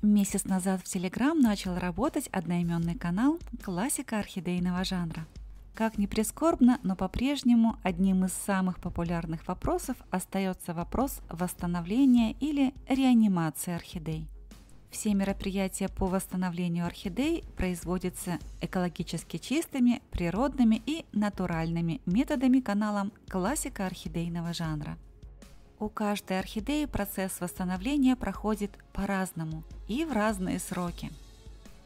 Месяц назад в Telegram начал работать одноименный канал «Классика орхидейного жанра». Как ни прискорбно, но по-прежнему одним из самых популярных вопросов остается вопрос восстановления или реанимации орхидей. Все мероприятия по восстановлению орхидей производятся экологически чистыми, природными и натуральными методами каналом «Классика орхидейного жанра». У каждой орхидеи процесс восстановления проходит по-разному и в разные сроки.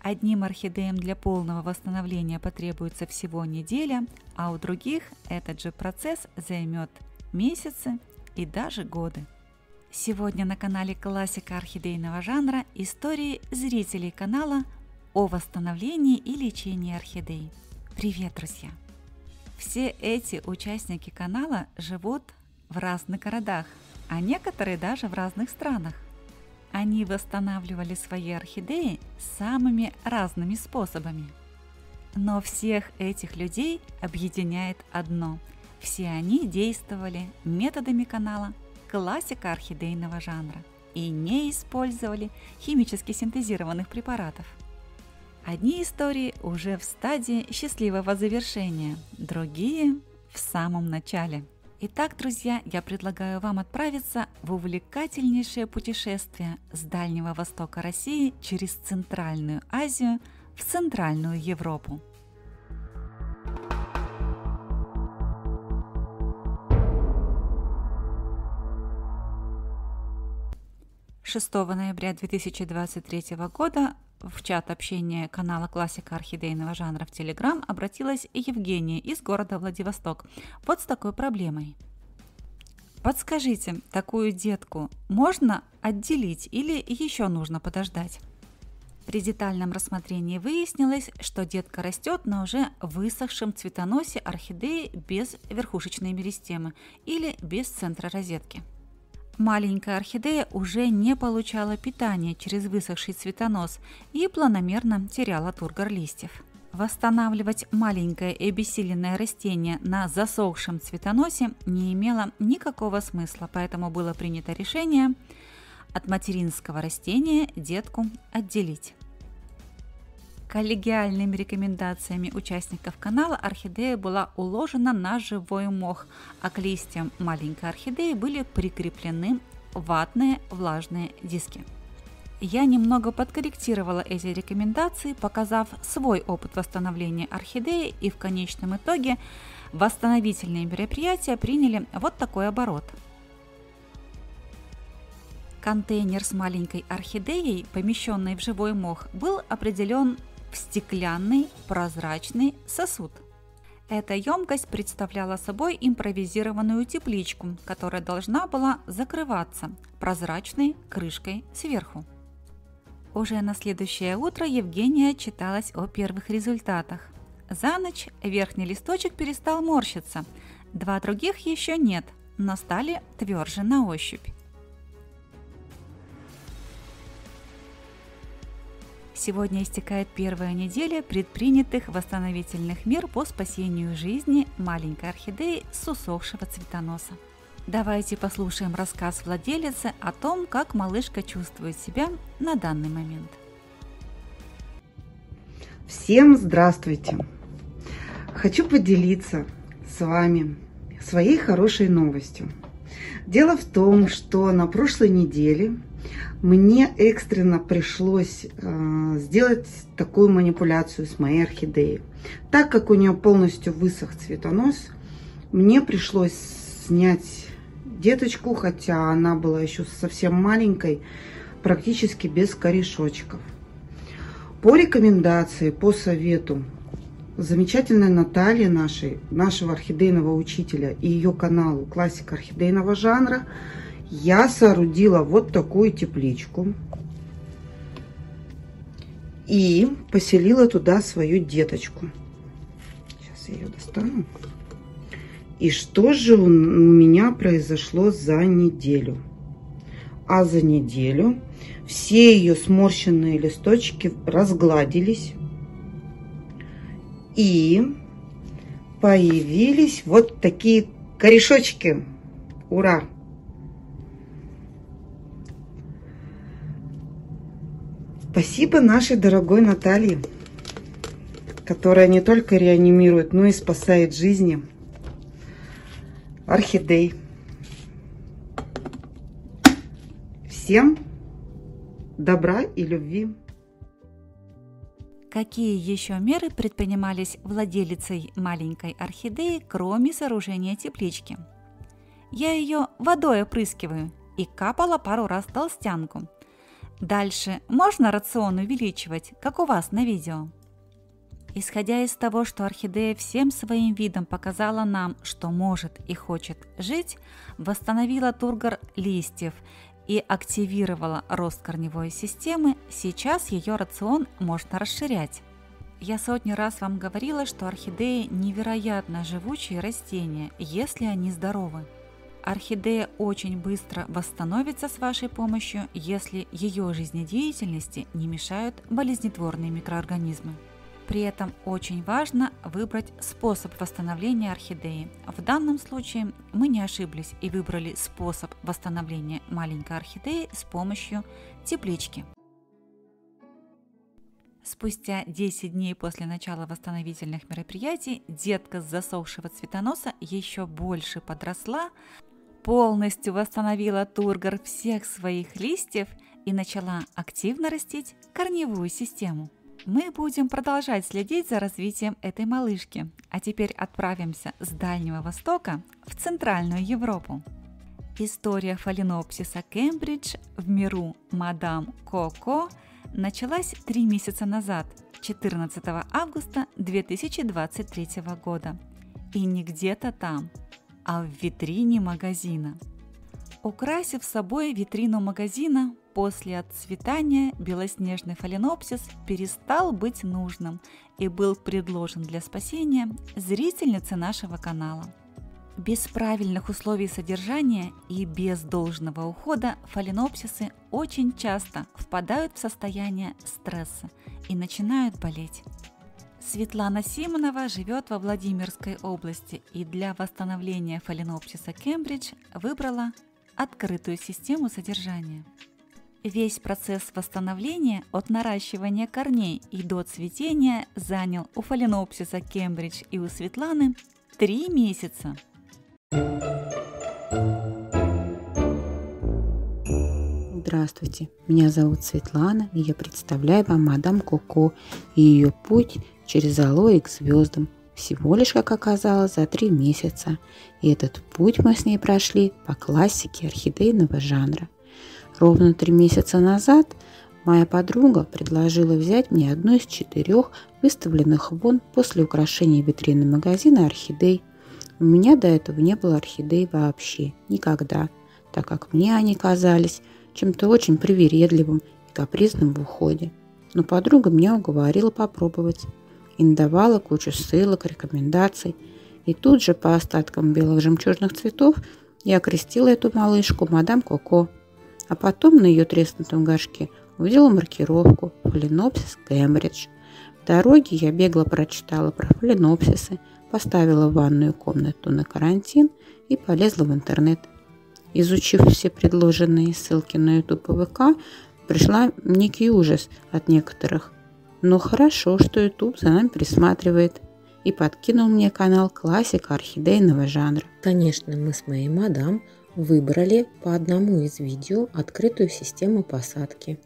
Одним орхидеям для полного восстановления потребуется всего неделя, а у других этот же процесс займет месяцы и даже годы. Сегодня на канале «Классика орхидейного жанра» истории зрителей канала о восстановлении и лечении орхидей. Привет, друзья! Все эти участники канала живут в разных городах, а некоторые даже в разных странах. Они восстанавливали свои орхидеи самыми разными способами. Но всех этих людей объединяет одно – все они действовали методами канала «Классика орхидейного жанра» и не использовали химически синтезированных препаратов. Одни истории уже в стадии счастливого завершения, другие – в самом начале. Итак, друзья, я предлагаю вам отправиться в увлекательнейшее путешествие с Дальнего Востока России через Центральную Азию в Центральную Европу. 6 ноября 2023 года в чат общения канала «Классика орхидейного жанра» в Telegram обратилась Евгения из города Владивосток вот с такой проблемой. Подскажите, такую детку можно отделить или еще нужно подождать? При детальном рассмотрении выяснилось, что детка растет на уже высохшем цветоносе орхидеи без верхушечной меристемы или без центра розетки. Маленькая орхидея уже не получала питания через высохший цветонос и планомерно теряла тургор листьев. Восстанавливать маленькое и обессиленное растение на засохшем цветоносе не имело никакого смысла, поэтому было принято решение от материнского растения детку отделить. Коллегиальными рекомендациями участников канала орхидея была уложена на живой мох, а к листьям маленькой орхидеи были прикреплены ватные влажные диски. Я немного подкорректировала эти рекомендации, показав свой опыт восстановления орхидеи, и в конечном итоге восстановительные мероприятия приняли вот такой оборот. Контейнер с маленькой орхидеей, помещенной в живой мох, был определен в стеклянный прозрачный сосуд. Эта емкость представляла собой импровизированную тепличку, которая должна была закрываться прозрачной крышкой сверху. Уже на следующее утро Евгения отчиталась о первых результатах. За ночь верхний листочек перестал морщиться, два других еще нет, но стали тверже на ощупь. Сегодня истекает первая неделя предпринятых восстановительных мер по спасению жизни маленькой орхидеи с усохшего цветоноса. Давайте послушаем рассказ владелицы о том, как малышка чувствует себя на данный момент. Всем здравствуйте! Хочу поделиться с вами своей хорошей новостью. Дело в том, что на прошлой неделе мне экстренно пришлось сделать такую манипуляцию с моей орхидеей. Так как у нее полностью высох цветонос, мне пришлось снять деточку, хотя она была еще совсем маленькой, практически без корешочков. По рекомендации, по совету замечательной Натальи, нашего орхидейного учителя, и ее каналу «Классика орхидейного жанра», я соорудила вот такую тепличку и поселила туда свою деточку. Сейчас я ее достану. И что же у меня произошло за неделю? А за неделю все ее сморщенные листочки разгладились и появились вот такие корешочки. Ура! Спасибо нашей дорогой Наталье, которая не только реанимирует, но и спасает жизни орхидей. Всем добра и любви. Какие еще меры предпринимались владелицей маленькой орхидеи, кроме сооружения теплички? Я ее водой опрыскиваю и капала пару раз толстянку. Дальше можно рацион увеличивать, как у вас на видео. Исходя из того, что орхидея всем своим видом показала нам, что может и хочет жить, восстановила тургор листьев и активировала рост корневой системы, сейчас ее рацион можно расширять. Я сотни раз вам говорила, что орхидеи невероятно живучие растения, если они здоровы. Орхидея очень быстро восстановится с вашей помощью, если ее жизнедеятельности не мешают болезнетворные микроорганизмы. При этом очень важно выбрать способ восстановления орхидеи. В данном случае мы не ошиблись и выбрали способ восстановления маленькой орхидеи с помощью теплички. Спустя 10 дней после начала восстановительных мероприятий детка с засохшего цветоноса еще больше подросла, полностью восстановила тургор всех своих листьев и начала активно растить корневую систему. Мы будем продолжать следить за развитием этой малышки, а теперь отправимся с Дальнего Востока в Центральную Европу. История фаленопсиса Кембридж в миру мадам Коко началась 3 месяца назад, 14 августа 2023 года. И не где-то там, а в витрине магазина. Украсив собой витрину магазина, после отцветания белоснежный фаленопсис перестал быть нужным и был предложен для спасения зрительнице нашего канала. Без правильных условий содержания и без должного ухода фаленопсисы очень часто впадают в состояние стресса и начинают болеть. Светлана Симонова живет во Владимирской области и для восстановления фаленопсиса Кембридж выбрала открытую систему содержания. Весь процесс восстановления от наращивания корней и до цветения занял у фаленопсиса Кембридж и у Светланы 3 месяца. Здравствуйте, меня зовут Светлана, и я представляю вам мадам Коко и ее путь через алоэ к звездам, всего лишь, как оказалось, за 3 месяца. И этот путь мы с ней прошли по классике орхидейного жанра. Ровно 3 месяца назад моя подруга предложила взять мне одну из 4 выставленных вон после украшения витрины магазина орхидей. У меня до этого не было орхидей вообще, никогда, так как мне они казались чем-то очень привередливым и капризным в уходе. Но подруга меня уговорила попробовать и надавала кучу ссылок, рекомендаций. И тут же по остаткам белых жемчужных цветов я окрестила эту малышку мадам Коко. А потом на ее треснутом горшке увидела маркировку «Фаленопсис Кембридж». В дороге я бегло прочитала про фаленопсисы, поставила в ванную комнату на карантин и полезла в интернет. Изучив все предложенные ссылки на YouTube и ВК, пришла в некий ужас от некоторых. Но хорошо, что YouTube за нами присматривает и подкинул мне канал классика орхидейного жанра. Конечно, мы с моей мадам выбрали по одному из видео открытую систему посадки.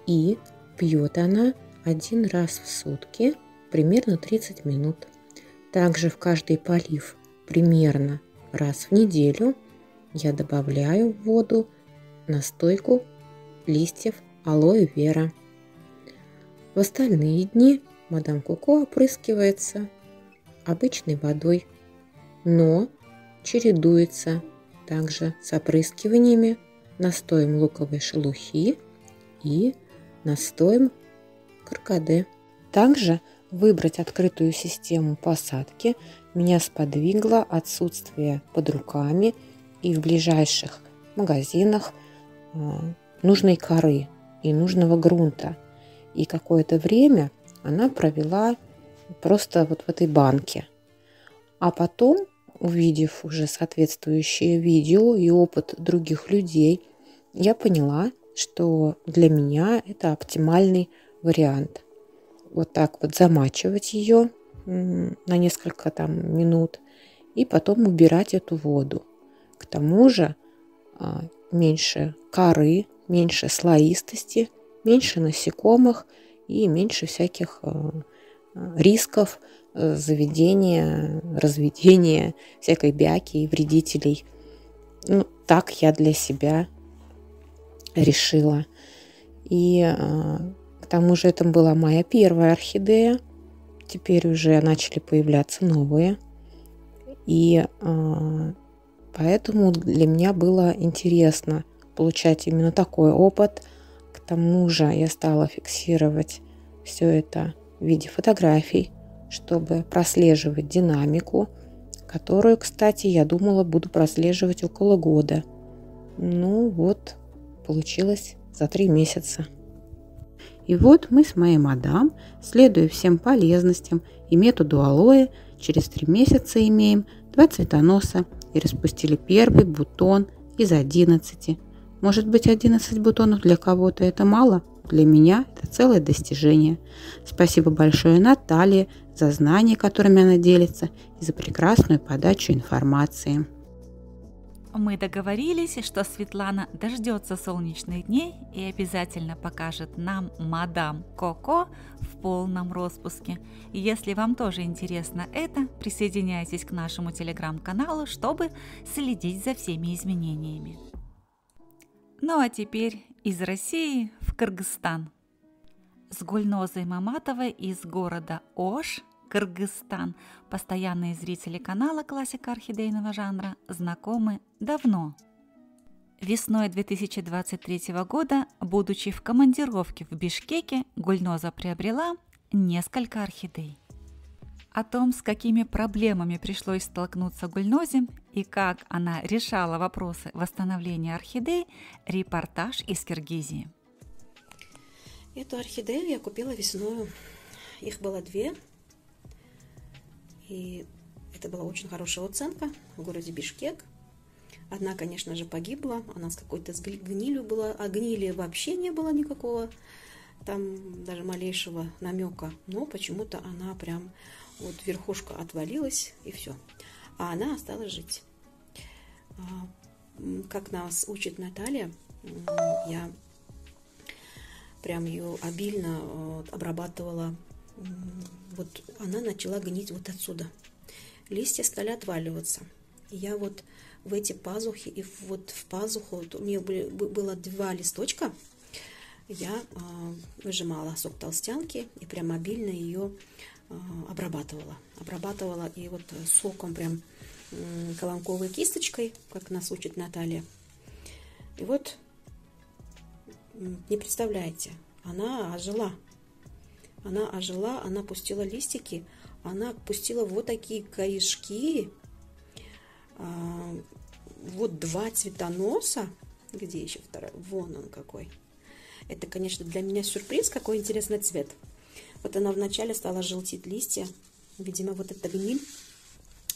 И пьет она 1 раз в сутки, примерно 30 минут. Также в каждый полив примерно раз в неделю я добавляю в воду настойку листьев алоэ вера. В остальные дни мадам Коко опрыскивается обычной водой, но чередуется также с опрыскиваниями настоем луковой шелухи и настоем каркаде. Также выбрать открытую систему посадки меня сподвигло отсутствие под руками и в ближайших магазинах нужной коры и нужного грунта. И какое-то время она провела просто вот в этой банке. А потом, увидев уже соответствующее видео и опыт других людей, я поняла, что для меня это оптимальный вариант. Вот так вот замачивать ее на несколько там минут и потом убирать эту воду. К тому же меньше коры, меньше слоистости, меньше насекомых и меньше всяких рисков заведения, разведения всякой бяки и вредителей. Ну, так я для себя решила. И к тому же это была моя первая орхидея. Теперь уже начали появляться новые. И поэтому для меня было интересно получать именно такой опыт. К тому же я стала фиксировать все это в виде фотографий, чтобы прослеживать динамику, которую, кстати, я думала, буду прослеживать около года. Ну вот, получилось за 3 месяца. И вот мы с моей мадам, следуя всем полезностям и методу алоэ, через 3 месяца имеем 2 цветоноса и распустили первый бутон из 11. Может быть, 11 бутонов для кого-то это мало? Для меня это целое достижение. Спасибо большое Наталье за знания, которыми она делится, и за прекрасную подачу информации. Мы договорились, что Светлана дождется солнечных дней и обязательно покажет нам мадам Коко в полном распуске. Если вам тоже интересно это, присоединяйтесь к нашему телеграм-каналу, чтобы следить за всеми изменениями. Ну а теперь из России в Кыргызстан. С Гульнозой Маматовой из города Ош, Кыргызстан, постоянные зрители канала «Классика орхидейного жанра» знакомы давно. Весной 2023 года, будучи в командировке в Бишкеке, Гульноза приобрела несколько орхидей. О том, с какими проблемами пришлось столкнуться Гульнозе и как она решала вопросы восстановления орхидей, репортаж из Киргизии. Эту орхидею я купила весной. Их было 2. И это была очень хорошая оценка в городе Бишкек. Одна, конечно же, погибла. Она с какой-то гнилью была. А гнили вообще не было никакого. Там даже малейшего намека. Но почему-то она прям... Вот верхушка отвалилась, и все. А она осталась жить. Как нас учит Наталья, я прям ее обильно обрабатывала. Вот она начала гнить вот отсюда. Листья стали отваливаться. И я вот в эти пазухи, и вот в пазуху, у нее было 2 листочка, я выжимала сок толстянки и прям обильно ее обрабатывала и вот соком прям колонковой кисточкой, как нас учит Наталья. И вот, не представляете, она ожила, она пустила листики, она пустила вот такие корешки, вот 2 цветоноса, где еще второй, вон он какой. Это, конечно, для меня сюрприз, какой интересный цвет. Вот она вначале стала желтеть листья. Видимо, вот эта гниль,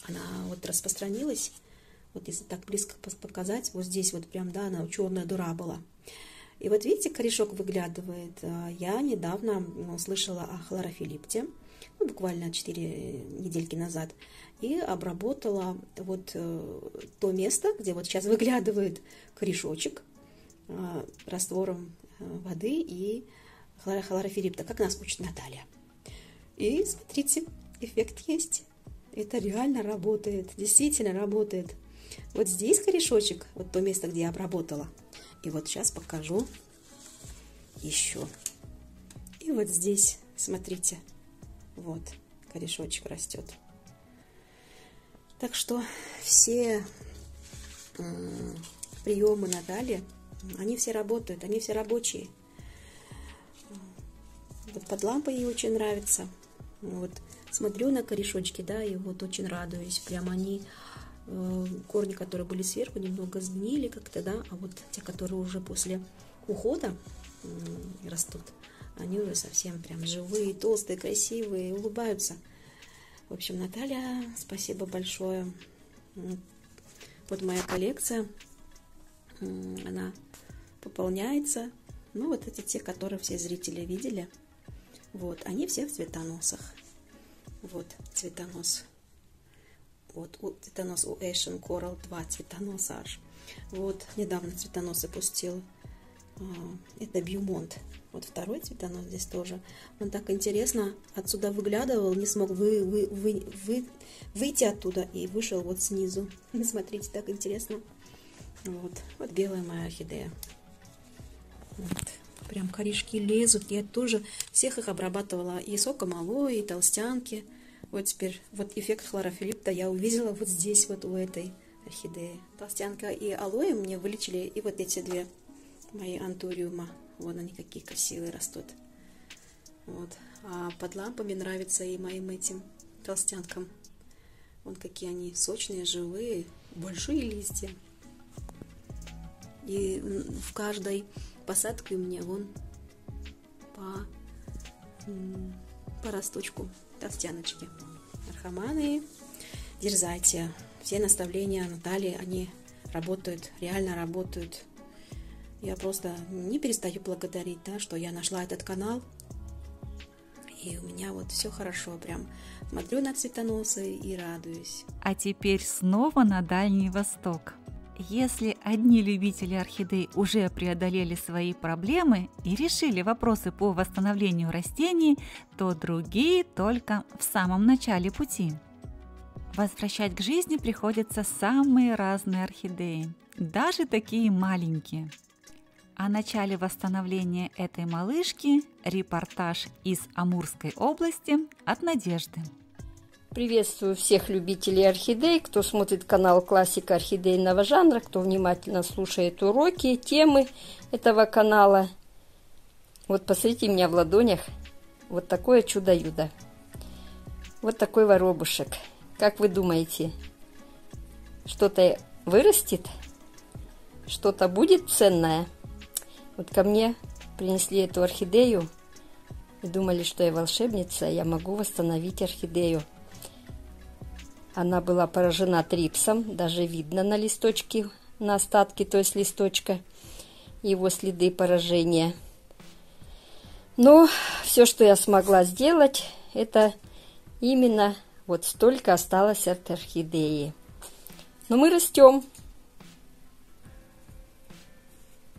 она вот распространилась. Вот если так близко показать, вот здесь вот прям, да, она черная дыра была. И вот видите, корешок выглядывает. Я недавно слышала о хлорофилипте, ну, буквально 4 недельки назад, и обработала вот то место, где вот сейчас выглядывает корешочек раствором воды и хлорофилипта, как нас учит Наталья. И смотрите, эффект есть. Это реально работает, действительно работает. Вот здесь корешочек, вот то место, где я обработала. И вот сейчас покажу еще. И вот здесь, смотрите, вот корешочек растет. Так что все приемы Натальи, они все работают, они все рабочие. Вот под лампой ей очень нравится. Вот смотрю на корешочки, да, и вот очень радуюсь. Прям они, корни, которые были сверху, немного сгнили как-то, да, а вот те, которые уже после ухода растут, они уже совсем прям живые, толстые, красивые, улыбаются. В общем, Наталья, спасибо большое. Вот моя коллекция, она пополняется. Ну, вот эти те, которые все зрители видели. Вот, они все в цветоносах. Вот цветонос. Вот цветонос у Asian Coral 2 цветонос аж. Вот, недавно цветонос опустил. Это Бьюмонт. Вот второй цветонос здесь тоже. Он так интересно отсюда выглядывал, не смог выйти оттуда и вышел вот снизу. Смотрите, так интересно. Вот белая моя орхидея. Вот. Прям корешки лезут. Я тоже всех их обрабатывала. И соком алоэ, и толстянки. Вот теперь вот эффект хлорофилипта я увидела вот здесь, вот у этой орхидеи. Толстянка и алоэ мне вылечили и вот эти две мои антуриума. Вон они какие красивые растут. Вот. А под лампами нравится и моим этим толстянкам. Вон какие они сочные, живые, большие листья. И в каждой посадке у меня вон по росточку толстяночки. Архаманы, дерзайте. Все наставления Натальи, они работают, реально работают. Я просто не перестаю благодарить, да, что я нашла этот канал. И у меня вот все хорошо, прям смотрю на цветоносы и радуюсь. А теперь снова на Дальний Восток. Если одни любители орхидей уже преодолели свои проблемы и решили вопросы по восстановлению растений, то другие только в самом начале пути. Возвращать к жизни приходится самые разные орхидеи, даже такие маленькие. О начале восстановления этой малышки репортаж из Амурской области от Надежды. Приветствую всех любителей орхидей, кто смотрит канал «Классика орхидейного жанра», кто внимательно слушает уроки, темы этого канала. Вот посмотрите, у меня в ладонях вот такое чудо-юдо. Вот такой воробушек. Как вы думаете, что-то вырастет? Что-то будет ценное? Вот ко мне принесли эту орхидею и думали, что я волшебница, я могу восстановить орхидею. Она была поражена трипсом, даже видно на листочке, на остатке, то есть листочка, его следы поражения. Но все, что я смогла сделать, это именно вот столько осталось от орхидеи. Но мы растем.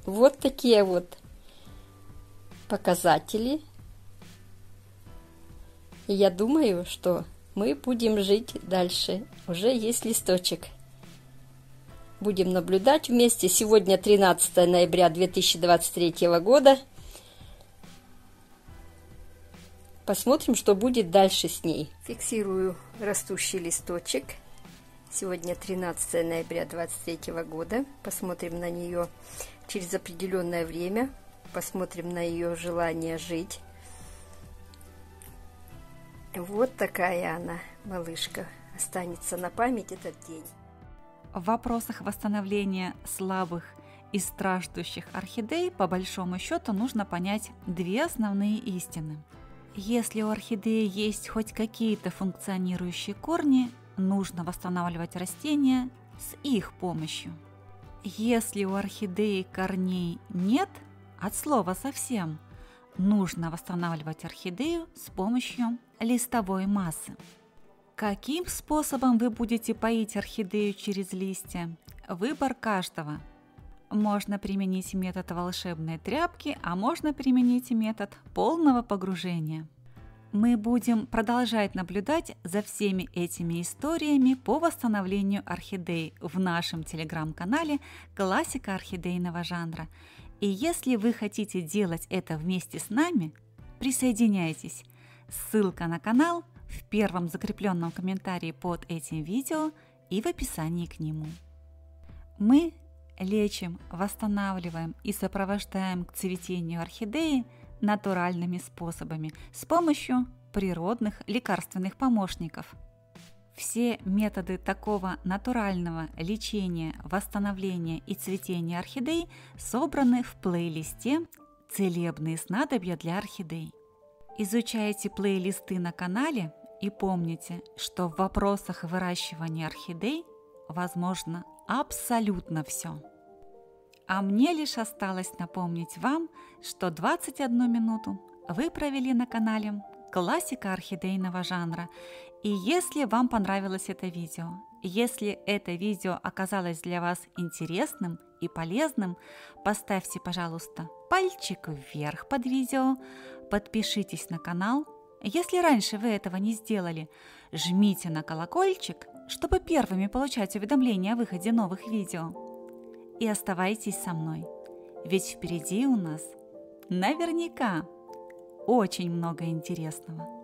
Вот такие вот показатели. И я думаю, что мы будем жить дальше. Уже есть листочек. Будем наблюдать вместе. Сегодня 13 ноября 2023 года. Посмотрим, что будет дальше с ней. Фиксирую растущий листочек. Сегодня 13 ноября 2023 года. Посмотрим на нее через определенное время. Посмотрим на ее желание жить. Вот такая она, малышка. Останется на память этот день. В вопросах восстановления слабых и страждущих орхидей по большому счету нужно понять две основные истины. Если у орхидеи есть хоть какие-то функционирующие корни, нужно восстанавливать растения с их помощью. Если у орхидеи корней нет, от слова совсем, нужно восстанавливать орхидею с помощью листовой массы. Каким способом вы будете поить орхидею через листья? Выбор каждого. Можно применить метод волшебной тряпки, а можно применить метод полного погружения. Мы будем продолжать наблюдать за всеми этими историями по восстановлению орхидей в нашем телеграм-канале «Классика орхидейного жанра». И если вы хотите делать это вместе с нами, присоединяйтесь. Ссылка на канал в первом закрепленном комментарии под этим видео и в описании к нему. Мы лечим, восстанавливаем и сопровождаем к цветению орхидеи натуральными способами с помощью природных лекарственных помощников. Все методы такого натурального лечения, восстановления и цветения орхидей собраны в плейлисте «Целебные снадобья для орхидей». Изучайте плейлисты на канале и помните, что в вопросах выращивания орхидей возможно абсолютно все. А мне лишь осталось напомнить вам, что 21 минуту вы провели на канале «Классика орхидейного жанра». И если вам понравилось это видео, если это видео оказалось для вас интересным и полезным, поставьте, пожалуйста, пальчик вверх под видео, подпишитесь на канал. Если раньше вы этого не сделали, жмите на колокольчик, чтобы первыми получать уведомления о выходе новых видео. И оставайтесь со мной, ведь впереди у нас наверняка очень много интересного.